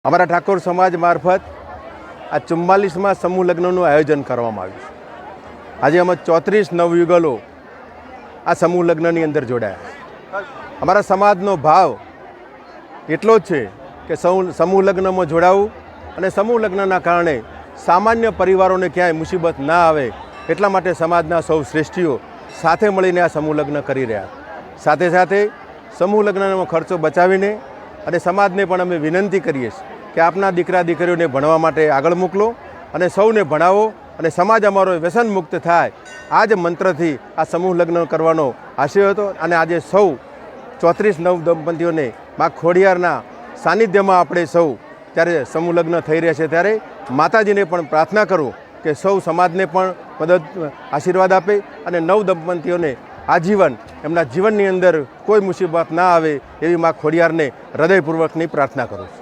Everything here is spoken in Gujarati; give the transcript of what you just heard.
અમારા ઠાકોર સમાજ મારફત આ 44મા સમૂહ લગ્નનું આયોજન કરવામાં આવ્યું છે। આજે અમે 34 નવયુગલો આ સમૂહ લગ્નની અંદર જોડાયા। અમારા સમાજનો ભાવ એટલો જ છે કે સમૂહ લગ્નમાં જોડાવું અને સમૂહ લગ્નના કારણે સામાન્ય પરિવારોને ક્યાંય મુસીબત ના આવે એટલા માટે સમાજના સૌ શ્રેષ્ઠીઓ સાથે મળીને આ સમૂહ લગ્ન કરી રહ્યા। સાથે સાથે સમૂહ લગ્નનો ખર્ચો બચાવીને અને સમાજને પણ અમે વિનંતી કરીએ છીએ કે આપના દીકરા દીકરીઓને ભણવા માટે આગળ મોકલો અને સૌને ભણાવો અને સમાજ અમારો વ્યસન મુક્ત થાય। આ જ મંત્રથી આ સમૂહ લગ્ન કરવાનો આશય હતો અને આજે સૌ 34 નવ દંપતીઓને મા ખોડિયારના સાનિધ્યમાં આપણે સૌ ત્યારે સમૂહ લગ્ન થઈ રહ્યા છે। ત્યારે માતાજીને પણ પ્રાર્થના કરું કે સૌ સમાજને પણ મદદ આશીર્વાદ આપે અને નવ દંપતીઓને આજીવન એમના જીવનની અંદર કોઈ મુસીબત ના આવે એવી મા ખોડિયારને હૃદયપૂર્વકની પ્રાર્થના કરું છું।